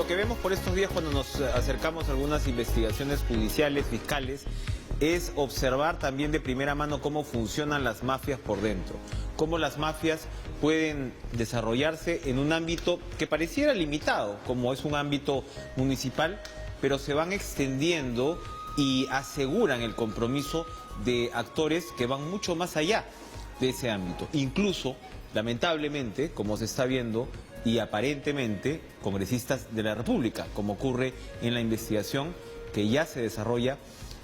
Lo que vemos por estos días cuando nos acercamos a algunas investigaciones judiciales, fiscales, es observar también de primera mano cómo funcionan las mafias por dentro, cómo las mafias pueden desarrollarse en un ámbito que pareciera limitado, como es un ámbito municipal, pero se van extendiendo y aseguran el compromiso de actores que van mucho más allá de ese ámbito. Incluso, lamentablemente, como se está viendo, y aparentemente congresistas de la República, como ocurre en la investigación que ya se desarrolla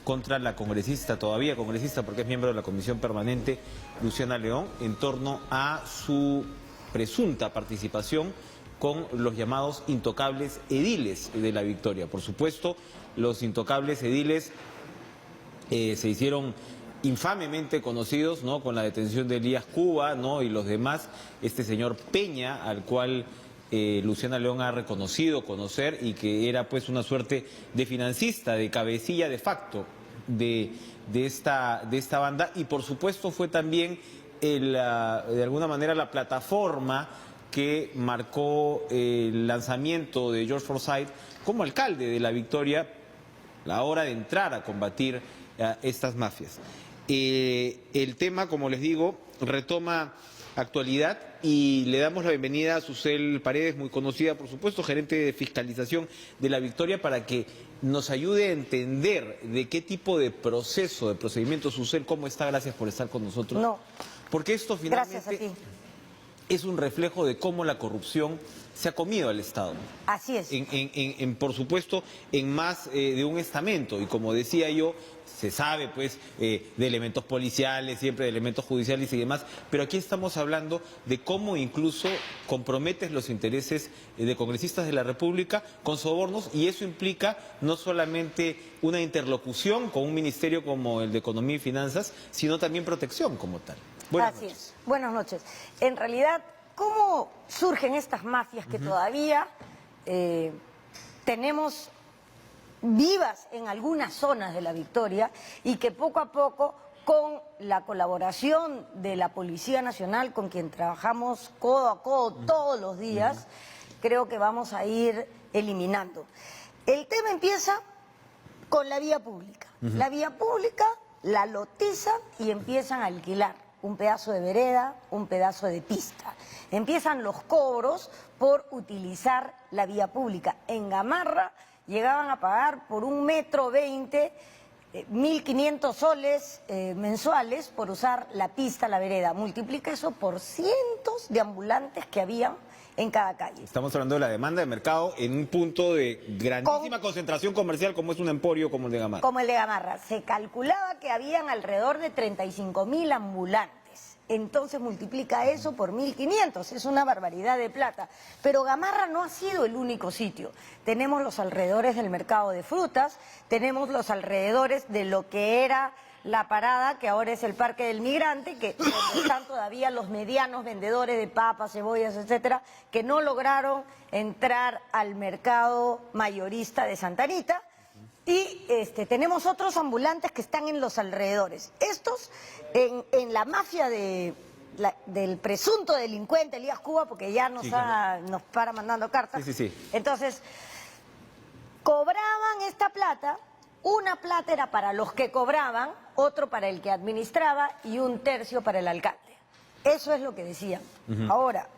contra la congresista, todavía congresista porque es miembro de la Comisión Permanente, Luciana León, en torno a su presunta participación con los llamados intocables ediles de La Victoria. Por supuesto, los intocables ediles se hicieron infamemente conocidos, ¿no?, con la detención de Elías Cuba, ¿no?, y los demás, este señor Peña, al cual Luciana León ha reconocido conocer y que era pues una suerte de financista, de cabecilla de facto de esta banda, y por supuesto fue también de alguna manera la plataforma que marcó el lanzamiento de George Forsyth como alcalde de La Victoria, la hora de entrar a combatir estas mafias. El tema, como les digo, retoma actualidad y le damos la bienvenida a Susel Paredes, muy conocida, por supuesto, gerente de fiscalización de La Victoria, para que nos ayude a entender de qué tipo de proceso, de procedimiento. Susel, ¿cómo está? Gracias por estar con nosotros. No. Porque esto finalmente Gracias a ti. es un reflejo de cómo la corrupción se ha comido al Estado. Así es. Por supuesto, en más de un estamento. Y como decía yo, se sabe pues de elementos policiales, siempre de elementos judiciales y demás, pero aquí estamos hablando de cómo incluso comprometes los intereses de congresistas de la República con sobornos, y eso implica no solamente una interlocución con un ministerio como el de Economía y Finanzas, sino también protección como tal. Buenas Así noches. es. Buenas noches. En realidad, ¿cómo surgen estas mafias que todavía tenemos vivas en algunas zonas de La Victoria y que poco a poco, con la colaboración de la Policía Nacional, con quien trabajamos codo a codo todos los días, creo que vamos a ir eliminando? El tema empieza con la vía pública. La vía pública la lotizan y empiezan a alquilar un pedazo de vereda, un pedazo de pista. Empiezan los cobros por utilizar la vía pública. En Gamarra llegaban a pagar por 1,20 m 1.500 soles mensuales por usar la pista, la vereda. Multiplica eso por cientos de ambulantes que habían en cada calle. Estamos hablando de la demanda de mercado en un punto de grandísima concentración comercial como es un emporio como el de Gamarra. Como el de Gamarra. Se calculaba que habían alrededor de 35.000 ambulantes. Entonces multiplica eso por 1.500, es una barbaridad de plata. Pero Gamarra no ha sido el único sitio. Tenemos los alrededores del mercado de frutas, tenemos los alrededores de lo que era la parada, que ahora es el Parque del Migrante, que donde están todavía los medianos vendedores de papas, cebollas, etcétera, que no lograron entrar al mercado mayorista de Santa Anita. Y tenemos otros ambulantes que están en los alrededores. Estos, en la mafia del presunto delincuente Elías Cuba, porque ya nos para mandando cartas. Sí. Entonces, cobraban esta plata. Una plata era para los que cobraban, otro para el que administraba y un tercio para el alcalde. Eso es lo que decían. Ahora,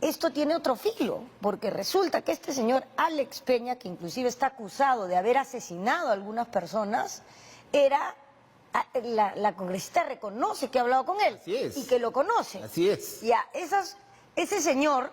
esto tiene otro filo, porque resulta que este señor Alex Peña, que inclusive está acusado de haber asesinado a algunas personas, la congresista reconoce que ha hablado con él. Así es. Y que lo conoce. Así es. Ya, ese señor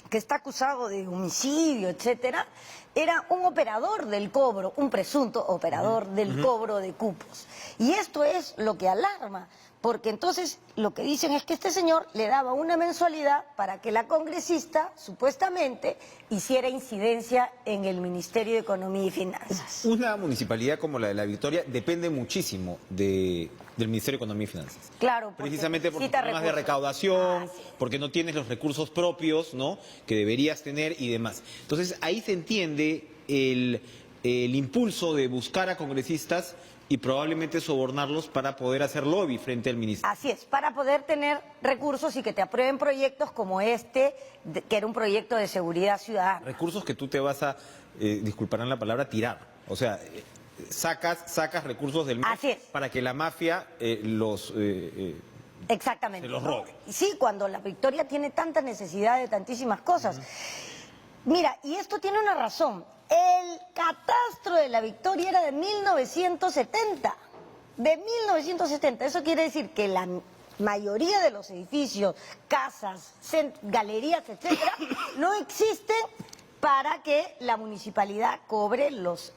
que está acusado de homicidio, etcétera, era un operador del cobro, un presunto operador del cobro de cupos. Y esto es lo que alarma, porque entonces lo que dicen es que este señor le daba una mensualidad para que la congresista, supuestamente, hiciera incidencia en el Ministerio de Economía y Finanzas. Una municipalidad como la de La Victoria depende muchísimo del Ministerio de Economía y Finanzas. Claro, precisamente por necesita problemas de recursos. recaudación, Sí. porque no tienes los recursos propios, ¿no?, que deberías tener y demás. Entonces ahí se entiende el impulso de buscar a congresistas y probablemente sobornarlos para poder hacer lobby frente al ministerio. Así es, para poder tener recursos y que te aprueben proyectos como este, que era un proyecto de seguridad ciudadana. Recursos que tú te vas a, disculparán la palabra, tirar. O sea, sacas recursos del MEF Así es. para que la mafia los... Exactamente. Se los robe. Sí, cuando la Victoria tiene tanta necesidad de tantísimas cosas. Mira, y esto tiene una razón. El catastro de la Victoria era de 1970. De 1970. Eso quiere decir que la mayoría de los edificios, casas, galerías, etcétera, no existen para que la municipalidad cobre las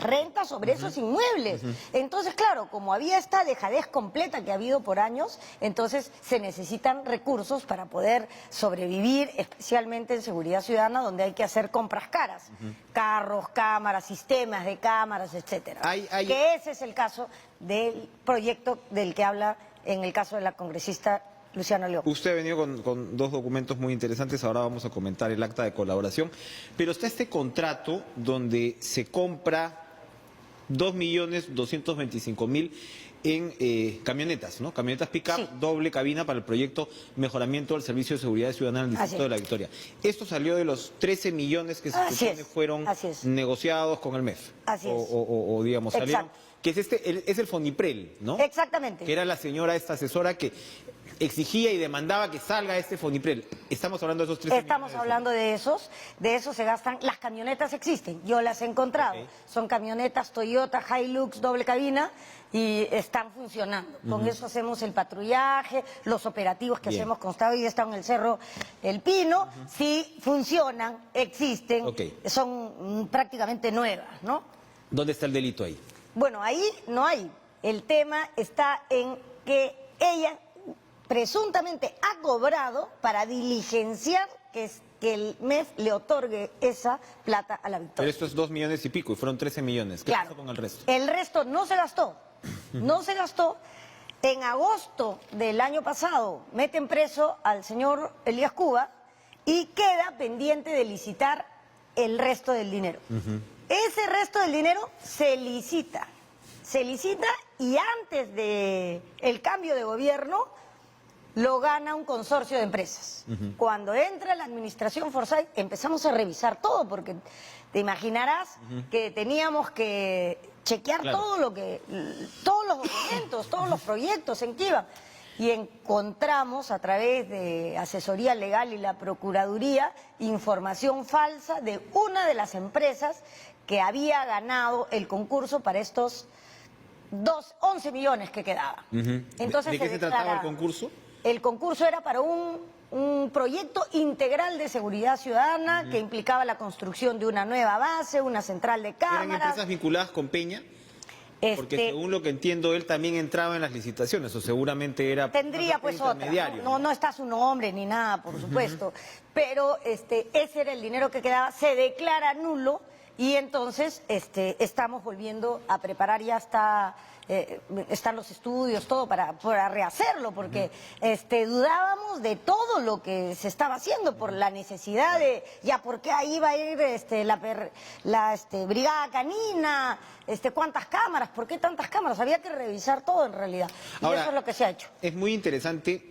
rentas sobre esos inmuebles. Entonces, claro, como había esta dejadez completa que ha habido por años, entonces se necesitan recursos para poder sobrevivir, especialmente en seguridad ciudadana, donde hay que hacer compras caras. Carros, cámaras, sistemas de cámaras, etcétera. Que ese es el caso del proyecto del que habla en el caso de la congresista Luciano León. Usted ha venido con dos documentos muy interesantes, ahora vamos a comentar el acta de colaboración, pero está este contrato donde se compra 2.225.000 en camionetas, ¿no? Camionetas pick-up, Sí. doble cabina para el proyecto Mejoramiento del Servicio de Seguridad Ciudadana en el Distrito de la Victoria. Esto salió de los 13 millones que se supone fueron negociados con el MEF. Así es. O digamos, salieron, que es el Foniprel, ¿no? Exactamente. Que era la señora, esta asesora que exigía y demandaba que salga este Foniprel. Estamos hablando de esos 13 Estamos millones hablando de esos se gastan, las camionetas existen, yo las he encontrado, son camionetas Toyota Hilux doble cabina y están funcionando. Con eso hacemos el patrullaje, los operativos que hacemos constado y están en el Cerro El Pino, sí funcionan, existen, son prácticamente nuevas, ¿no? ¿Dónde está el delito ahí? Bueno, ahí no hay. El tema está en que ella presuntamente ha cobrado para diligenciar que el MEF le otorgue esa plata a la Victoria. Pero esto es 2 millones y pico y fueron 13 millones. ¿Qué pasó con el resto? El resto no se gastó. No se gastó. En agosto del año pasado meten preso al señor Elías Cuba y queda pendiente de licitar el resto del dinero. Ese resto del dinero se licita y antes del cambio de gobierno lo gana un consorcio de empresas. Cuando entra la administración Forsyth empezamos a revisar todo porque te imaginarás que teníamos que chequear todos los documentos, todos los proyectos en que iban. Y encontramos a través de asesoría legal y la Procuraduría información falsa de una de las empresas que había ganado el concurso para estos 11 millones que quedaban. Entonces, ¿de qué se trataba el concurso? El concurso era para un proyecto integral de seguridad ciudadana que implicaba la construcción de una nueva base, una central de cámaras. ¿Eran empresas vinculadas con Peña? Porque según lo que entiendo, él también entraba en las licitaciones, o seguramente era... Tendría pues otra, no está su nombre ni nada, por supuesto, pero ese era el dinero que quedaba, se declara nulo y entonces estamos volviendo a preparar, ya están los estudios, todo para rehacerlo, porque dudábamos de todo lo que se estaba haciendo por la necesidad de, ya, ¿por qué ahí va a ir la brigada canina? ¿Cuántas cámaras? ¿Por qué tantas cámaras? Había que revisar todo en realidad. Y ahora, eso es lo que se ha hecho. Es muy interesante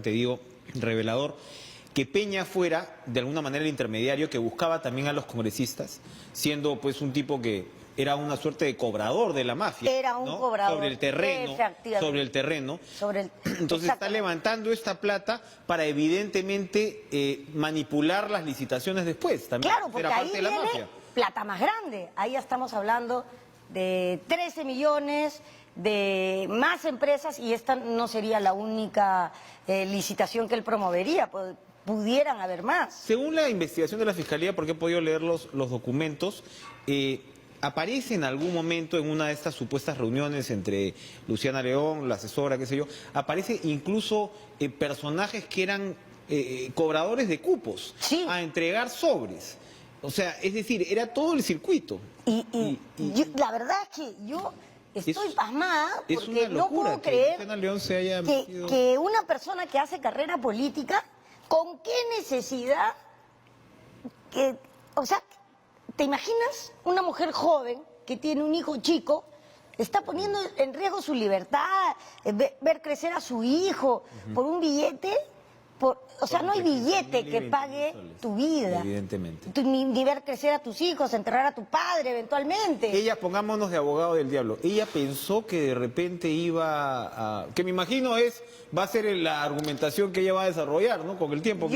digo, revelador, que Peña fuera de alguna manera el intermediario que buscaba también a los congresistas, siendo pues un tipo que era una suerte de cobrador de la mafia. Era un cobrador. Sobre el terreno. Entonces está levantando esta plata para evidentemente manipular las licitaciones después. También claro, porque ahí viene plata más grande. Ahí ya estamos hablando de 13 millones, de más empresas, y esta no sería la única licitación que él promovería. Pudieran haber más. Según la investigación de la Fiscalía, porque he podido leer los documentos, aparece en algún momento en una de estas supuestas reuniones entre Luciana León, la asesora, qué sé yo, aparece incluso personajes que eran cobradores de cupos a entregar sobres. O sea, es decir, era todo el circuito. La verdad es que yo estoy pasmada porque no puedo creer León se haya que una persona que hace carrera política, ¿con qué necesidad? O sea, ¿te imaginas una mujer joven que tiene un hijo chico está poniendo en riesgo su libertad, ver crecer a su hijo por un billete. O sea, no hay billete que pague tu vida. Evidentemente. Ni ver crecer a tus hijos, enterrar a tu padre eventualmente. Ella, pongámonos de abogado del diablo, ella pensó que de repente iba a... Que me imagino va a ser la argumentación que ella va a desarrollar, ¿no? Con el tiempo.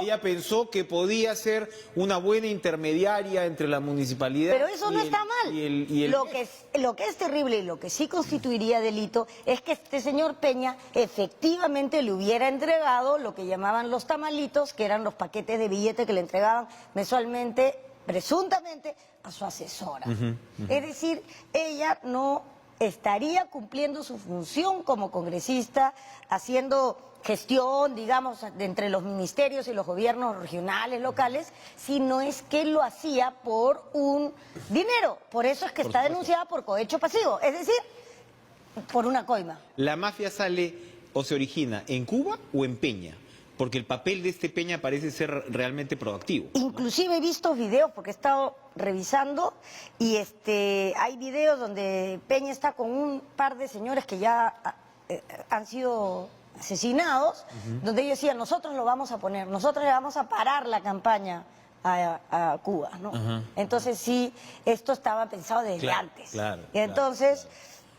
Ella pensó que podía ser una buena intermediaria entre la municipalidad... Pero eso no está mal. Lo que es terrible y lo que sí constituiría delito es que este señor Peña efectivamente le hubiera entregado lo que llamaban los tamalitos, que eran los paquetes de billetes que le entregaban mensualmente, presuntamente, a su asesora. Es decir, ella no estaría cumpliendo su función como congresista, haciendo gestión, digamos, entre los ministerios y los gobiernos regionales, locales, sino es que lo hacía por un dinero. Por eso es que está denunciada por cohecho pasivo, es decir, por una coima. ¿La mafia sale o se origina en Cuba o en Peña? Porque el papel de este Peña parece ser realmente proactivo. Inclusive he visto videos, porque he estado revisando, y hay videos donde Peña está con un par de señores que ya han sido asesinados, donde ellos decían, nosotros lo vamos a poner, nosotros le vamos a parar la campaña a Cuba, ¿no? Entonces sí, esto estaba pensado desde antes. Y entonces...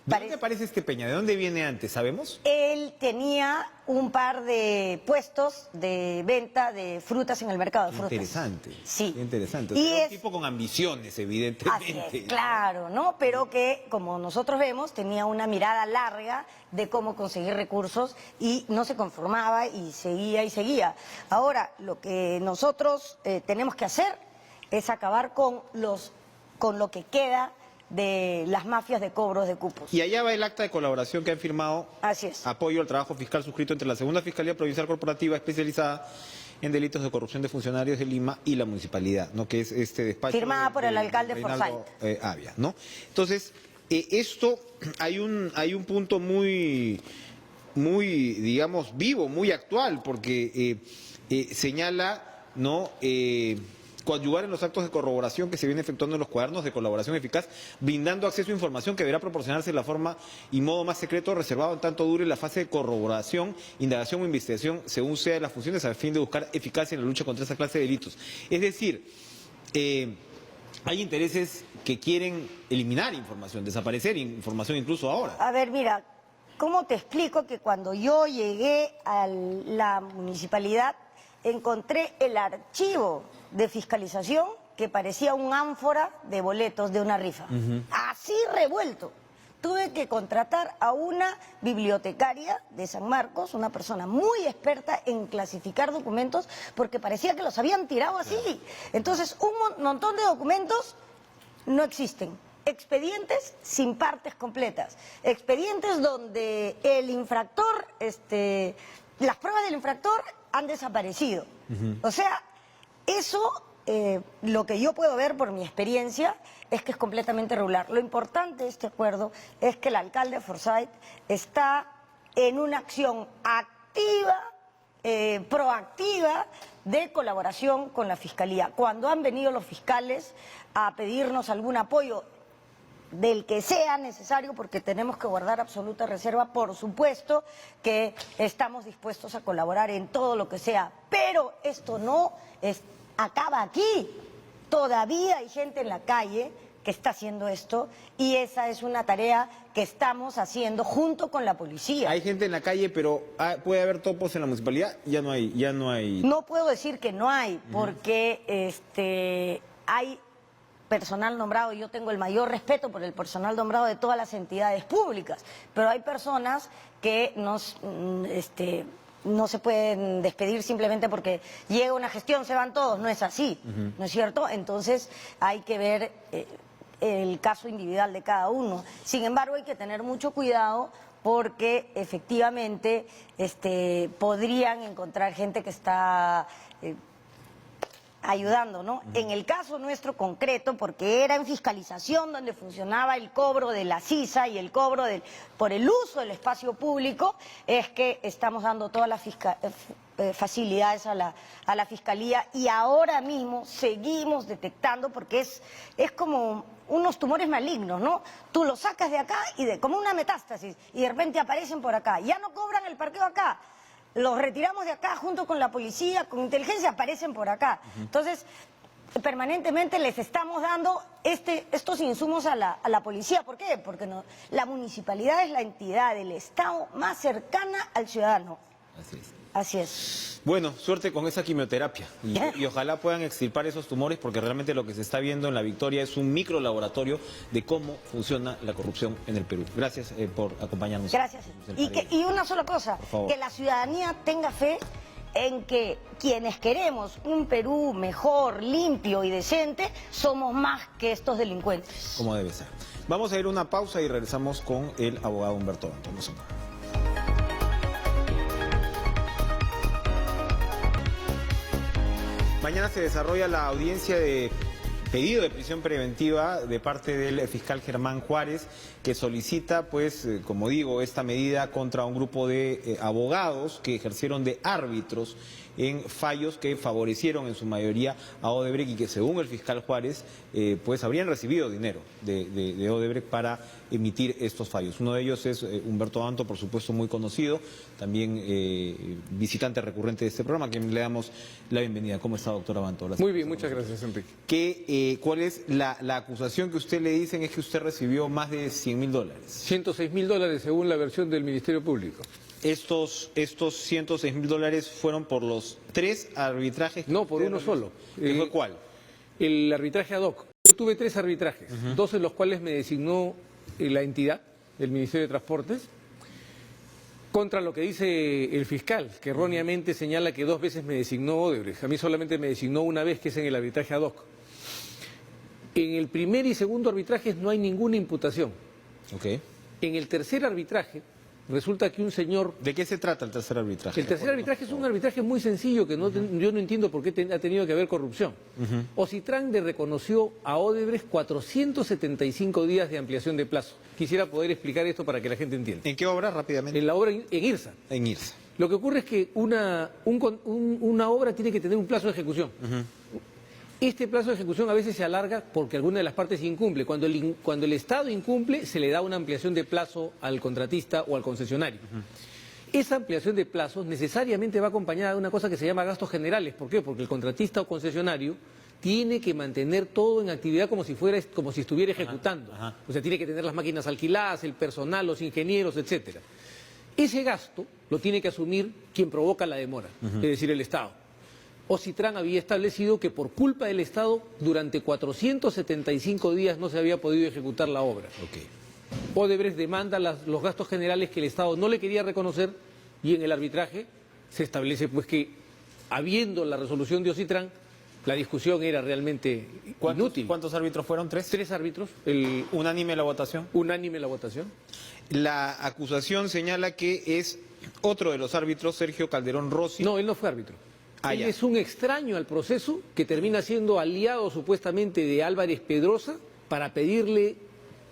¿De dónde aparece este Peña? ¿De dónde viene antes? ¿Sabemos? Él tenía un par de puestos de venta de frutas en el mercado de frutas. Interesante. Sí. Interesante. Y es un tipo con ambiciones, evidentemente. Así es, claro, ¿no? Pero que, como nosotros vemos, tenía una mirada larga de cómo conseguir recursos y no se conformaba y seguía y seguía. Ahora, lo que nosotros tenemos que hacer es acabar con lo que queda de las mafias de cobros de cupos. Y allá va el acta de colaboración que han firmado. Así es. Apoyo al trabajo fiscal suscrito entre la Segunda Fiscalía Provincial Corporativa especializada en delitos de corrupción de funcionarios de Lima y la municipalidad, ¿no? Que es este despacho. Firmada por el alcalde Reinaldo Avia, ¿no? Entonces, esto hay un punto muy, digamos, vivo, muy actual, porque señala, ¿no? Coadyuvar en los actos de corroboración que se vienen efectuando en los cuadernos de colaboración eficaz, brindando acceso a información que deberá proporcionarse en la forma y modo más secreto, reservado en tanto dure la fase de corroboración, indagación o investigación, según sea de las funciones, a fin de buscar eficacia en la lucha contra esa clase de delitos. Es decir, hay intereses que quieren eliminar información, desaparecer información incluso ahora. A ver, mira, ¿cómo te explico que cuando yo llegué a la municipalidad encontré el archivo de fiscalización que parecía un ánfora de boletos de una rifa? Así revuelto. Tuve que contratar a una bibliotecaria de San Marcos, una persona muy experta en clasificar documentos, porque parecía que los habían tirado así. Entonces, un montón de documentos no existen. Expedientes sin partes completas. Expedientes donde el infractor, las pruebas del infractor han desaparecido. O sea, eso, lo que yo puedo ver por mi experiencia, es que es completamente irregular. Lo importante de este acuerdo es que el alcalde Forsyth está en una acción activa, proactiva, de colaboración con la Fiscalía. Cuando han venido los fiscales a pedirnos algún apoyo, del que sea necesario, porque tenemos que guardar absoluta reserva, por supuesto que estamos dispuestos a colaborar en todo lo que sea, pero esto no acaba aquí. Todavía hay gente en la calle que está haciendo esto y esa es una tarea que estamos haciendo junto con la policía. Hay gente en la calle, pero ¿puede haber topos en la municipalidad? Ya no hay. No puedo decir que no hay, porque hay personal nombrado, yo tengo el mayor respeto por el personal nombrado de todas las entidades públicas, pero hay personas que no se pueden despedir simplemente porque llega una gestión, se van todos, no es así, ¿no es cierto? Entonces hay que ver el caso individual de cada uno. Sin embargo, hay que tener mucho cuidado porque efectivamente podrían encontrar gente que está ayudando, ¿no? En el caso nuestro concreto, porque era en fiscalización donde funcionaba el cobro de la CISA y el cobro por el uso del espacio público, es que estamos dando todas las facilidades a la Fiscalía, y ahora mismo seguimos detectando, porque es como unos tumores malignos, ¿no? Tú los sacas de acá como una metástasis, y de repente aparecen por acá. Ya no cobran el parqueo acá, los retiramos de acá junto con la policía, con inteligencia, aparecen por acá. Entonces, permanentemente les estamos dando estos insumos a la policía. ¿Por qué? Porque la municipalidad es la entidad del Estado más cercana al ciudadano. Así es. Así es. Bueno, suerte con esa quimioterapia y ojalá puedan extirpar esos tumores, porque realmente lo que se está viendo en La Victoria es un microlaboratorio de cómo funciona la corrupción en el Perú. Gracias por acompañarnos. Gracias. Y una sola cosa, que la ciudadanía tenga fe en que quienes queremos un Perú mejor, limpio y decente, somos más que estos delincuentes. Como debe ser. Vamos a ir a una pausa y regresamos con el abogado Humberto Banto. Mañana se desarrolla la audiencia de pedido de prisión preventiva de parte del fiscal Germán Juárez, que solicita, pues, como digo, esta medida contra un grupo de abogados que ejercieron de árbitros en fallos que favorecieron en su mayoría a Odebrecht y que, según el fiscal Juárez, pues habrían recibido dinero de Odebrecht para emitir estos fallos. Uno de ellos es Humberto Banto, por supuesto muy conocido, también visitante recurrente de este programa, a quien le damos la bienvenida. ¿Cómo está, doctora Banto? Gracias. Muy bien, muchas gracias, Enrique. ¿Cuál es la acusación que usted le dicen? Es que usted recibió más de $100.000. $106.000 según la versión del Ministerio Público. Estos $106.000 fueron por los 3 arbitrajes. No, por uno solo. ¿Y fue cuál? El arbitraje ad hoc. Yo tuve 3 arbitrajes, 2 en los cuales me designó la entidad, el Ministerio de Transportes, contra lo que dice el fiscal, que erróneamente señala que 2 veces me designó Odebrecht. A mí solamente me designó una vez, que es en el arbitraje ad hoc. En el primer y segundo arbitraje no hay ninguna imputación. Okay. En el tercer arbitraje resulta que un señor... ¿De qué se trata el tercer arbitraje? El tercer arbitraje es un arbitraje muy sencillo, que yo no entiendo por qué ha tenido que haber corrupción. Ocitrán le reconoció a Odebrecht 475 días de ampliación de plazo. Quisiera poder explicar esto para que la gente entienda. ¿En qué obra, rápidamente? En la obra en IRSA. En IRSA. Lo que ocurre es que una obra tiene que tener un plazo de ejecución. Este plazo de ejecución a veces se alarga porque alguna de las partes incumple. Cuando el Estado incumple, se le da una ampliación de plazo al contratista o al concesionario. Esa ampliación de plazos necesariamente va acompañada de una cosa que se llama gastos generales. ¿Por qué? Porque el contratista o concesionario tiene que mantener todo en actividad como si estuviera ejecutando. O sea, tiene que tener las máquinas alquiladas, el personal, los ingenieros, etcétera. Ese gasto lo tiene que asumir quien provoca la demora, es decir, el Estado. Ocitrán había establecido que por culpa del Estado durante 475 días no se había podido ejecutar la obra. Odebrecht demanda los gastos generales que el Estado no le quería reconocer, y en el arbitraje se establece pues que, habiendo la resolución de Ocitrán, la discusión era realmente inútil. ¿Cuántos árbitros fueron? ¿3? 3 árbitros. ¿Unánime la votación? Unánime la votación. La acusación señala que es otro de los árbitros, Sergio Calderón Rossi. No, él no fue árbitro. Él es un extraño al proceso que termina siendo aliado supuestamente de Álvarez Pedrosa para pedirle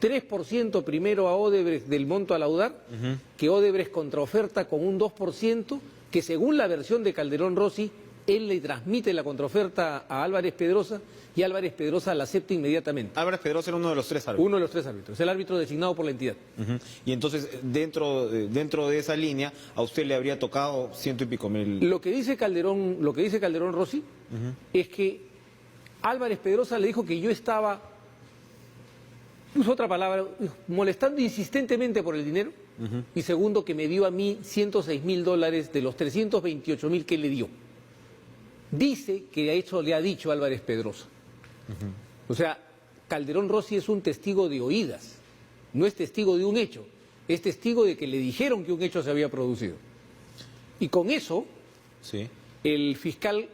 3% primero a Odebrecht del monto a laudar, que Odebrecht contraoferta con un 2%, que según la versión de Calderón Rossi, él le transmite la contraoferta a Álvarez Pedrosa y Álvarez Pedrosa la acepta inmediatamente. Álvarez Pedrosa era uno de los 3 árbitros. Uno de los 3 árbitros, el árbitro designado por la entidad. Y entonces, dentro de esa línea, a usted le habría tocado 100 y pico mil. Lo que dice Calderón Rossi es que Álvarez Pedrosa le dijo que yo estaba, puso otra palabra, molestando insistentemente por el dinero, y segundo, que me dio a mí $106.000 de los 328.000 que le dio. Dice que eso le ha dicho Álvarez Pedrosa. O sea, Calderón Rossi es un testigo de oídas, no es testigo de un hecho, es testigo de que le dijeron que un hecho se había producido. Y con eso, el fiscal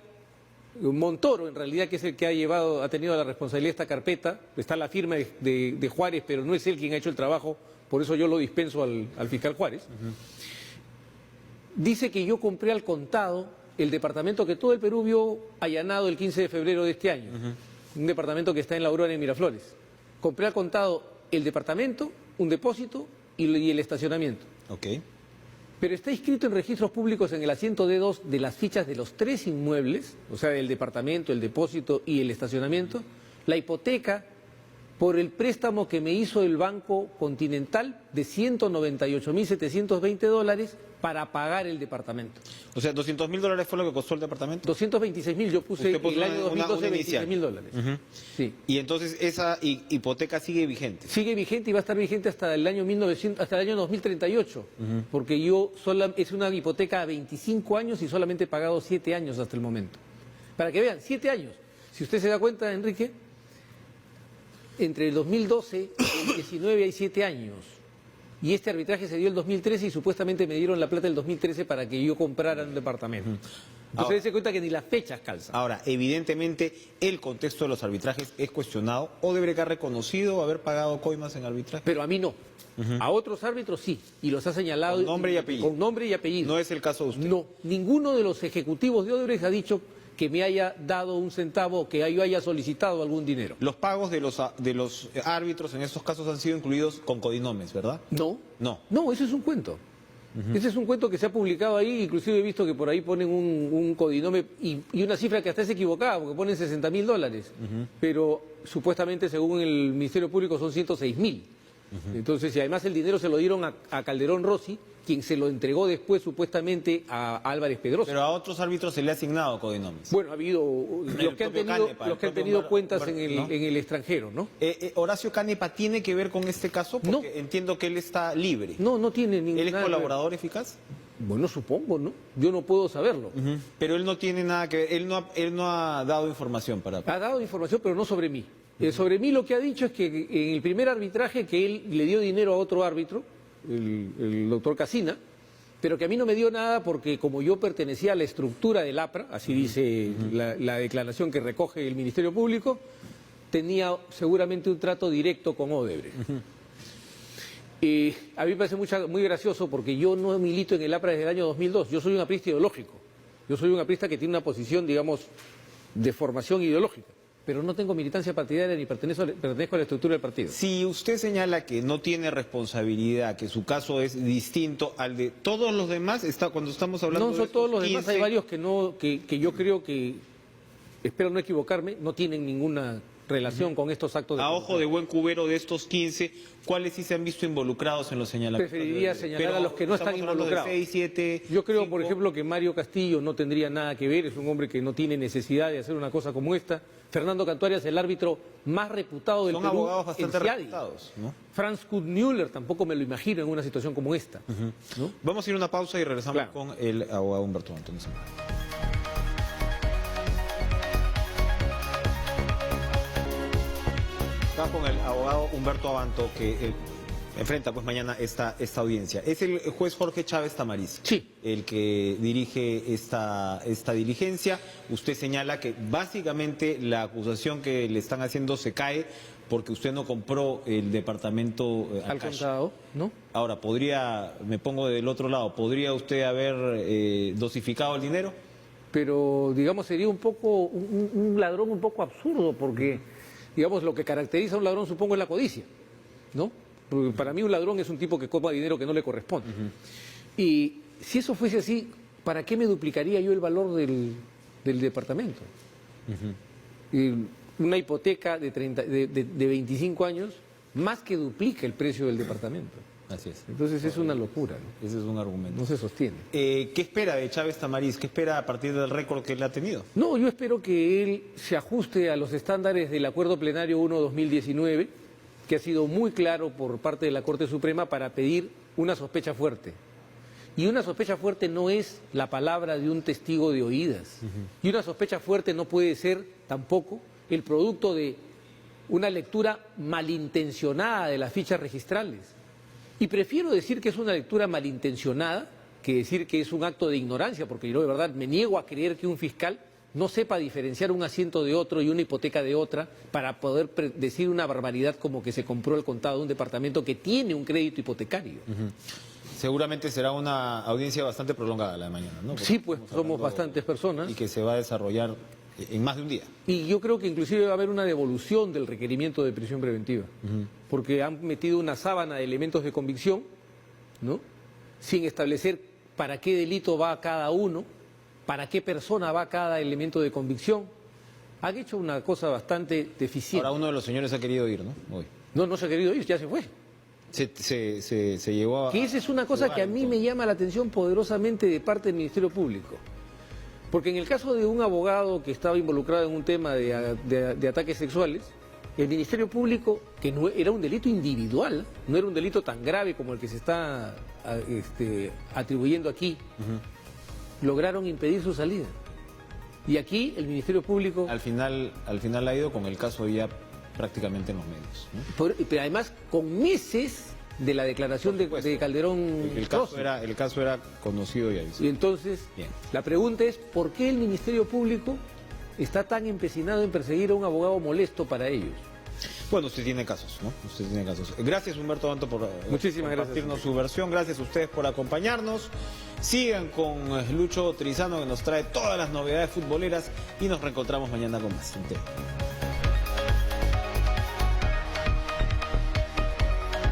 Montoro, en realidad, que es el que ha tenido la responsabilidad de esta carpeta, está la firma de Juárez, pero no es él quien ha hecho el trabajo, por eso yo lo dispenso al fiscal Juárez, dice que yo compré al contado el departamento que todo el Perú vio allanado el 15 de febrero de este año. Un departamento que está en La Aurora, en Miraflores. Compré al contado el departamento, un depósito y el estacionamiento. Ok. Pero está inscrito en registros públicos en el asiento D2 de las fichas de los 3 inmuebles, o sea, el departamento, el depósito y el estacionamiento, la hipoteca por el préstamo que me hizo el Banco Continental de $198.720 para pagar el departamento. O sea, $200.000 fue lo que costó el departamento. 226.000, yo puse Usted puso el año 2012 inicial. $26.000. Sí. Y entonces esa hipoteca sigue vigente. Sigue vigente y va a estar vigente hasta el año 2038, porque es una hipoteca a 25 años y solamente he pagado 7 años hasta el momento. Para que vean, 7 años. Si usted se da cuenta, Enrique, entre el 2012 y el 2019 hay 7 años. Y este arbitraje se dio el 2013 y supuestamente me dieron la plata el 2013 para que yo comprara un departamento. Entonces se cuenta que ni las fechas calzan. Ahora, evidentemente, el contexto de los arbitrajes es cuestionado. Odebrecht ha reconocido haber pagado coimas en arbitraje. Pero a mí no. A otros árbitros sí, y los ha señalado. Con nombre y apellido. Con nombre y apellido. No es el caso de usted. No, ninguno de los ejecutivos de Odebrecht ha dicho que me haya dado un centavo o que yo haya solicitado algún dinero. Los pagos de los árbitros en estos casos han sido incluidos con codinomes, ¿verdad? No. No. No, ese es un cuento. Ese es un cuento que se ha publicado ahí, inclusive he visto que por ahí ponen un codinome y una cifra que hasta es equivocada, porque ponen $60.000, pero supuestamente según el Ministerio Público son 106.000. Entonces, y además el dinero se lo dieron a Calderón Rossi, quien se lo entregó después supuestamente a Álvarez Pedrosa. Pero a otros árbitros se le ha asignado codinomes. Bueno, ha habido los que han tenido cuentas en ¿no? el extranjero, ¿no? ¿Horacio Canepa tiene que ver con este caso? Porque No. entiendo que él está libre. No tiene ningún. ¿Él es colaborador eficaz? Bueno, supongo, ¿no? Yo no puedo saberlo. Pero él no tiene nada que ver, él no ha dado información para... Ha dado información, pero no sobre mí. Sobre mí lo que ha dicho es que en el primer arbitraje que él le dio dinero a otro árbitro, el doctor Casina, pero que a mí no me dio nada porque como yo pertenecía a la estructura del APRA, así dice la declaración que recoge el Ministerio Público, tenía seguramente un trato directo con Odebrecht. A mí me parece muy gracioso porque yo no milito en el APRA desde el año 2002, yo soy un aprista ideológico, yo soy un aprista que tiene una posición, digamos, de formación ideológica, pero no tengo militancia partidaria ni pertenezco a la estructura del partido. Si usted señala que no tiene responsabilidad, que su caso es distinto al de todos los demás, cuando estamos hablando No son de todos los 15... demás, hay varios que yo creo que, espero no equivocarme, no tienen ninguna relación con estos actos de A corrupción. ojo de buen cubero de estos 15, ¿cuáles sí se han visto involucrados en los señalamientos? Preferiría señalar a los que no están involucrados. 6, 7, Yo creo, 5. por ejemplo, que Mario Castillo no tendría nada que ver, es un hombre que no tiene necesidad de hacer una cosa como esta. Fernando Cantuarias, el árbitro más reputado del Son Perú, abogados bastante en Ciadi. reputados, ¿no? Franz Kurt-Müller, tampoco me lo imagino en una situación como esta. ¿no? Vamos a ir a una pausa y regresamos Claro. con el abogado Humberto Antonio. Estamos con el abogado Humberto Abanto que enfrenta pues mañana esta audiencia. Es el juez Jorge Chávez Tamariz, Sí. el que dirige esta diligencia. Usted señala que básicamente la acusación que le están haciendo se cae porque usted no compró el departamento Al cash. contado, ¿no? Ahora, me pongo del otro lado, ¿podría usted haber dosificado el dinero? Pero, digamos, sería un poco, un ladrón un poco absurdo, porque, digamos, lo que caracteriza a un ladrón, supongo, es la codicia, ¿no? Porque para mí un ladrón es un tipo que coma dinero que no le corresponde. Y si eso fuese así, ¿para qué me duplicaría yo el valor del departamento? Y una hipoteca de 25 años más que duplica el precio del departamento. Así es. Entonces es una locura, ¿no? Ese es un argumento. No se sostiene. ¿Qué espera de Chávez Tamariz? ¿Qué espera a partir del récord que él ha tenido? No, yo espero que él se ajuste a los estándares del Acuerdo Plenario 1-2019, que ha sido muy claro por parte de la Corte Suprema para pedir una sospecha fuerte. Y una sospecha fuerte no es la palabra de un testigo de oídas. Y una sospecha fuerte no puede ser tampoco el producto de una lectura malintencionada de las fichas registrales. Y prefiero decir que es una lectura malintencionada que decir que es un acto de ignorancia, porque yo de verdad me niego a creer que un fiscal no sepa diferenciar un asiento de otro y una hipoteca de otra para poder decir una barbaridad como que se compró al contado un departamento que tiene un crédito hipotecario. Seguramente será una audiencia bastante prolongada la de mañana, ¿no? Porque Sí, pues estamos somos hablando bastantes personas. y que se va a desarrollar en más de un día. Y yo creo que inclusive va a haber una devolución del requerimiento de prisión preventiva, porque han metido una sábana de elementos de convicción, ¿no? Sin establecer para qué delito va cada uno, para qué persona va cada elemento de convicción. Han hecho una cosa bastante deficiente. Ahora uno de los señores ha querido ir, ¿no? Hoy. No, no se ha querido ir, ya se fue. Se llevó a... Que esa es una cosa que a mí me llama la atención poderosamente de parte del Ministerio Público. Porque en el caso de un abogado que estaba involucrado en un tema de ataques sexuales, el Ministerio Público, que no era un delito individual, no era un delito tan grave como el que se está atribuyendo aquí, lograron impedir su salida. Y aquí el Ministerio Público... Al final ha ido con el caso ya prácticamente en los medios, ¿no? Pero además con meses de la declaración de Calderón. El caso era conocido y avisado. Y entonces, Bien. la pregunta es, ¿por qué el Ministerio Público está tan empecinado en perseguir a un abogado molesto para ellos? Bueno, usted tiene casos, ¿no? Usted tiene casos. Gracias, Humberto Danto, por Muchísimas compartirnos gracias. su versión. Gracias a ustedes por acompañarnos. Sigan con Lucho Trizano, que nos trae todas las novedades futboleras, y nos reencontramos mañana con más.